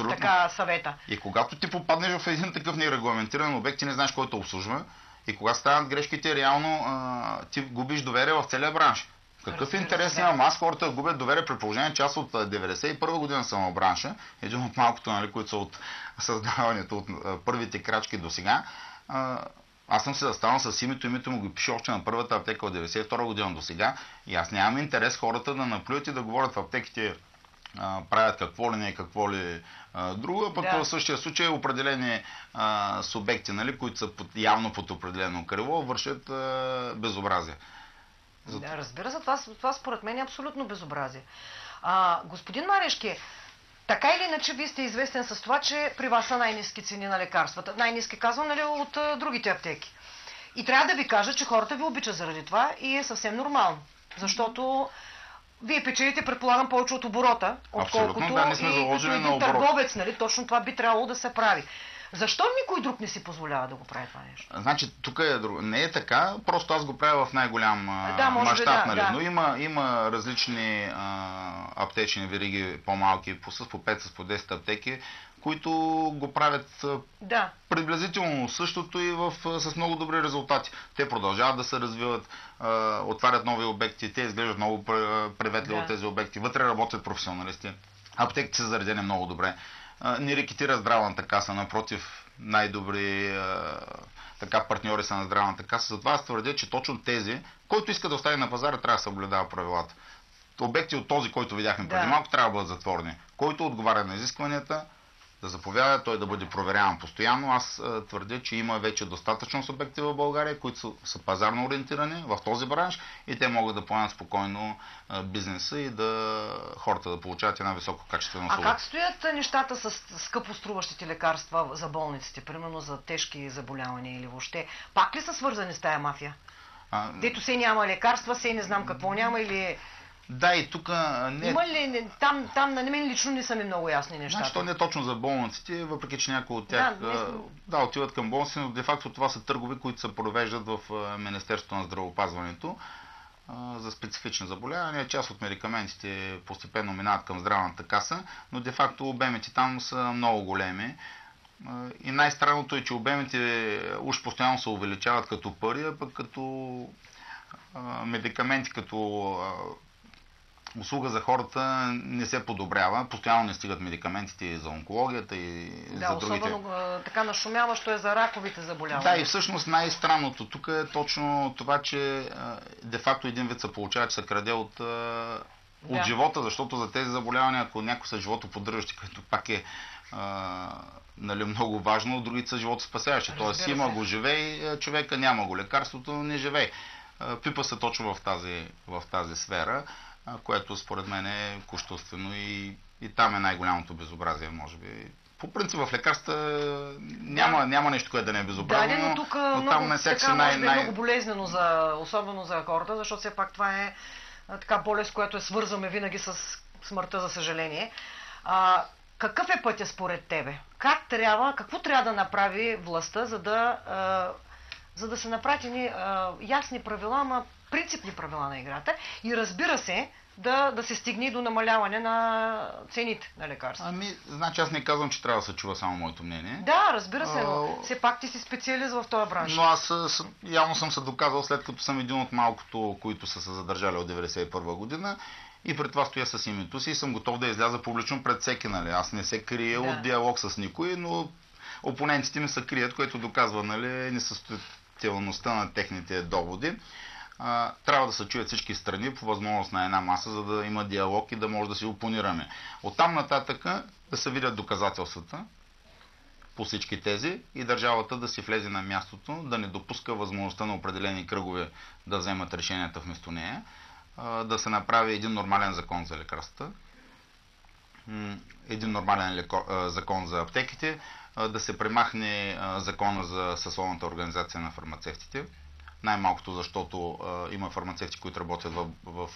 така съвета. И когато ти попаднеш в един такъв нерегламентиран обект, ти не знаеш кой те обслужва и кога стават грешките, реално ти губиш доверие в целия бранш. Какъв интерес нямам? Аз хората губят доверие при положение, че аз от 91 година съм в бранша, един от малкото, нали, които са от създаването, от първите крачки до сега. Аз съм се застанал с името му го пише още на първата аптека от 92 година до сега и аз нямам интерес хората да наплюят и да говорят в аптеките правят какво ли не, какво ли друго, а пък в същия случай определени субекти, нали, които са явно под определено крило, вършат безобразие. Да, разбира се, това според мен е абсолютно безобразие. Господин Марешки, така или иначе, вие сте известен с това, че при вас са най-ниски цени на лекарствата. Най-ниски казвам, нали, от другите аптеки. И трябва да ви кажа, че хората ви обичат заради това и е съвсем нормално. Защото вие печелите, предполагам, повече от оборота, отколкото и като един търговец, нали, точно това би трябвало да се прави. Защо никой друг не си позволява да го прави това нещо? Значи, тук не е така, просто аз го правя в най-голям мащаб, нали? Но има различни аптечни вериги, по-малки, по 5 с по 10 аптеки, които го правят приблизително същото и с много добри резултати. Те продължават да се развиват, отварят нови обекти, те изглеждат много приветливо тези обекти, вътре работят професионалисти, аптеките са заредени много добре. Не рекетира Здравната каса, напротив, най-добри партньори са на Здравната каса. Затова аз твърдя, че точно тези, който иска да остане на пазара, трябва да съблюдава правилата. Обекти от този, който видяхме преди малко, трябва да бъдат затворени. Който отговаря на изискванията, да заповяда, той да бъде проверяван постоянно. Аз твърдя, че има вече достатъчно субекти в България, които са пазарно ориентирани в този бранш и те могат да поемат спокойно бизнеса и хората да получават една висококачествена услуга. А как стоят нещата с скъпо струващите лекарства за болниците, примерно за тежки заболявания или въобще? Пак ли са свързани с тая мафия? Дето се няма лекарства, се не знам какво няма или... Да, и тук не... Има ли... Там на мен лично не са ми много ясни нещата. Значи, то не е точно за болниците, въпреки че някои от тях отиват към болници, но де-факто това са търгове, които се провеждат в Министерството на здравеопазването за специфични заболявания. Част от медикаментите постепенно минават към Здравната каса, но де-факто обемите там са много големи. И най-странното е, че обемите уж постоянно се увеличават като пари, а пък като медикаменти, като услуга за хората не се подобрява. Постоянно не стигат медикаментите и за онкологията и за другите. Да, особено така нашумяващо е за раковите заболявания. Да, и всъщност най-странното тук е точно това, че де-факто един вид се получава, че се краде от живота, защото за тези заболявания, ако някои са животоподдържащи, като пак е много важно, другите са животоспасяващи. Тоест има го живей, човека няма го, лекарството не живей. Пипа се точно в тази сфера, което според мен е кощунствено и там е най-голямото безобразие, може би. По принцип в лекарства няма нещо, което да не е безобразно, но тук там на всеки много болезнено, особено за хората, защото все пак това е така болест, която свързваме винаги с смъртта, за съжаление. Какъв е пътя според тебе? Какво трябва да направи властта, за да се направят ясни правила, ама принципни правила на играта и разбира се, да се стигне до намаляване на цените на лекарства? Значи аз не казвам, че трябва да се чува само моето мнение. Да, разбира се, но все пак ти си специалист в този бранш. Но аз явно съм се доказал, след като съм един от малкото, които са се задържали от 1991 година и пред това стоя с името си и съм готов да изляза публично пред всеки. Нали? Аз не се крия от диалог с никой, но опонентите ми се крият, което доказва несъстоятелността на техните доводи. Трябва да се чуят всички страни по възможност на една маса, за да има диалог и да може да си опонираме. Оттам нататък да се видят доказателствата по всички тези и държавата да си влезе на мястото, да не допуска възможността на определени кръгове да вземат решенията вместо нея, да се направи един нормален закон за лекарствата, един нормален закон за аптеките, да се премахне закона за съсловната организация на фармацевтите. Най-малкото, защото има фармацевти, които работят в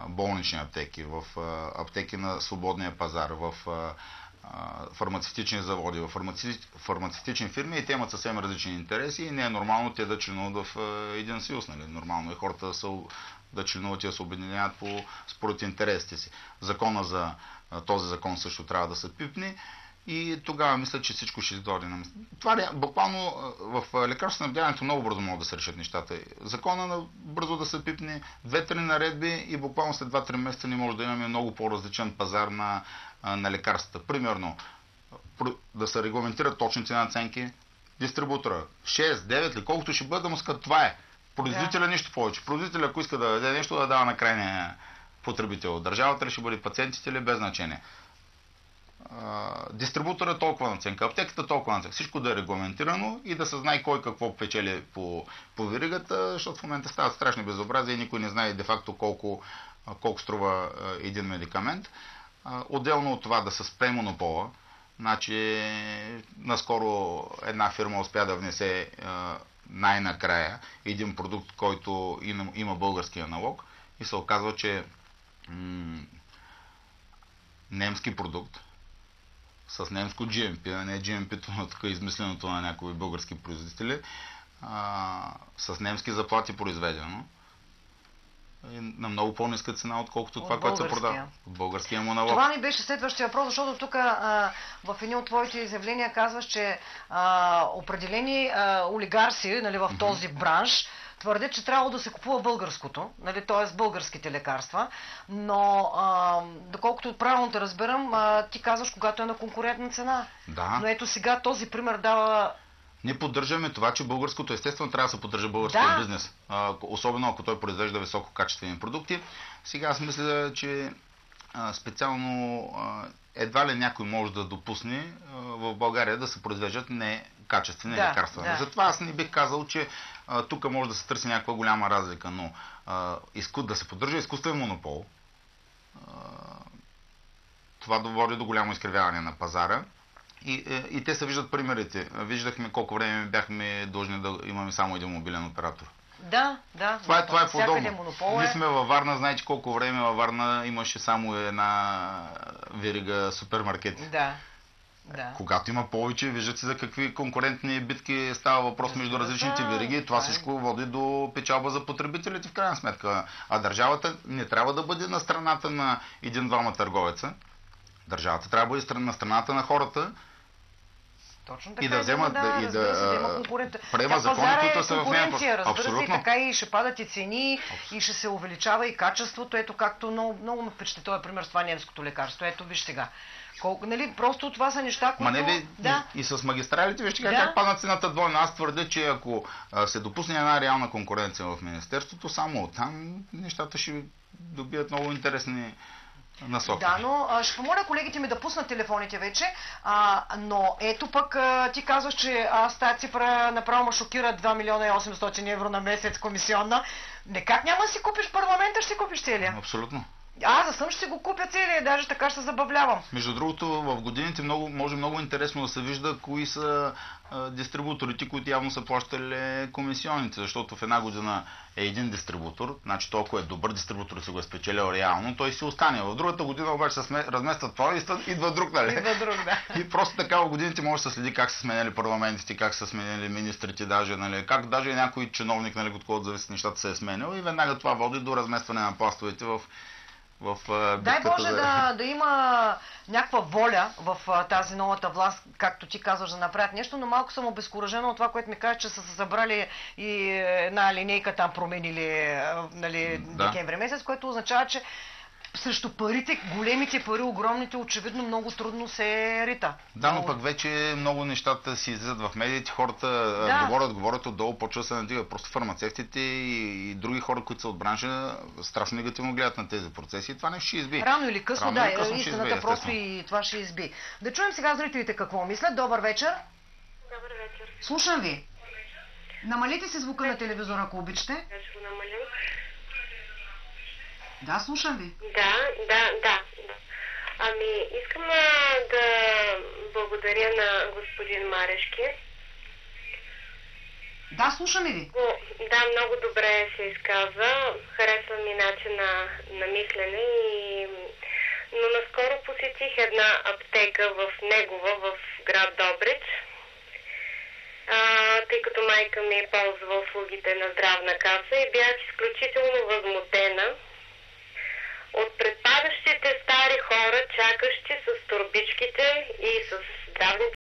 болнични аптеки, в аптеки на свободния пазар, в фармацевтични заводи, в фармацевтични фирми и те имат съвсем различни интереси и не е нормално те да членуват в един съюз. Нали? Нормално е хората да са да членуват и да се обединяват според интересите си. Този закон също трябва да се пипне и тогава мисля, че всичко ще изгоди. Това буквално в лекарствоснабдяването много бързо могат да се решат нещата. Закона бързо да се пипне, 2-3 наредби и буквално след 2-3 месеца не може да имаме много по-различен пазар на лекарствата. Примерно, да се регламентират точните наценки, дистрибутора 6, 9 или колкото ще бъде, да му скат, това е. Производителя нищо повече. Производителя, ако иска да даде нещо, да дава на крайния потребител. Държавата ли ще бъде, пациентите или, без значение. Дистрибутора толкова наценка, аптеката толкова наценка. Всичко да е регламентирано и да се знае кой какво печели по веригата, защото в момента стават страшни безобразия и никой не знае де-факто колко струва един медикамент. Отделно от това да се спре монопола. Значи, наскоро една фирма успя да внесе най-накрая един продукт, който има български аналог и се оказва, че немски продукт с немско GMP, а не GMP-то на така измисленото на някои български производители, с немски заплати произведено на много по-ниска цена, отколкото това, което се продава. От българския му налог. Това ни беше следващия въпрос, защото тук в едни от твоите изявления казваш, че определени олигарси, нали, в този бранш твърдят, че трябвало да се купува българското, нали, т.е. българските лекарства, но доколкото правилно те разбирам, ти казваш, когато е на конкурентна цена. Да. Но ето сега този пример дава... Ние поддържаме това, че българското, естествено, трябва да се поддържа българския бизнес. Особено ако той произвежда висококачествени продукти. Сега аз мисля, че специално едва ли някой може да допусне в България да се произвеждат некачествени лекарства. Да. Затова аз не бих казал, че тук може да се търси някаква голяма разлика, но да се поддържа изкуствен монопол, това води до голямо изкривяване на пазара. И те се виждат примерите. Виждахме колко време бяхме длъжни да имаме само един мобилен оператор. Да. Това е подобно. Ние сме във Варна, знаете колко време във Варна имаше само една верига супермаркети. Да. Когато има повече, виждате за какви конкурентни битки става въпрос между различните вериги. Това всичко води до печалба за потребителите в крайна сметка. А държавата не трябва да бъде на страната на един-двама търговеца. Държавата трябва да бъде на страната на хората. Точно така, и да вземат да има приема закони, които са в конкуренция, разбира се, и така и ще падат и цени, и ще се увеличава и качеството. Ето както много ме впечатли този пример с това немското лекарство. Ето виж сега. Нали, просто това са неща, които... И с магистралите, вижте как падна цената двойно. Аз твърдя, че ако се допусне една реална конкуренция в Министерството, само оттам нещата ще добият много интересни насоки. Да, но ще помоля колегите ми да пуснат телефоните вече, но ето пък ти казваш, че тази цифра направо ме шокира 2 милиона и 800 евро на месец комисионна. Как няма да си купиш парламента, ще си купиш целия? Абсолютно. Аз за съм ще си го купя целия, даже така ще се забавлявам. Между другото, в годините може много интересно да се вижда кои са дистрибуторите, които явно са плащали комисионните, защото в една година е един дистрибутор, значи толкова е добър дистрибутор и се го е спечелил реално, той си остане. В другата година обаче се разместват това и идва друг, нали? Идва друг, да. И просто така в годините може да се следи как са сменяли парламентите, как са сменяли министрите, даже, как даже някой чиновник, нали, от който зависи нещата, се е сменял и веднага това води до разместване на пластовете в Дай Боже да има някаква воля в тази новата власт, както ти казваш, да направят нещо, но малко съм обезкуражена от това, което ми кажеш, че са се събрали и една линейка там променили, нали, декември месец, което означава, че срещу парите, големите пари, огромните, очевидно много трудно се рита. Да, но пък вече много нещата си излизат в медиите, хората говорят отдолу, почва да се надига. Просто фармацевтите и други хора, които са от бранша, страшно негативно гледат на тези процеси и това не ще изби. Рано или късно, истината просто и това ще изби. Да чуем сега зрителите какво мислят. Добър вечер. Добър вечер. Слушам ви. Намалите си звука на телевизора, ако обичате. Да, ще го намалим. Да, слушам ви. Да. Искам да благодаря на господин Марешки. Да, слушаме ви. Да, много добре се изказа. Харесва ми начина на мислене но наскоро посетих една аптека в Негова, в град Добрич. тъй като майка ми ползва услугите на здравна каса и бях изключително възмутена от предпадащите стари хора, чакащи с торбичките и с здравните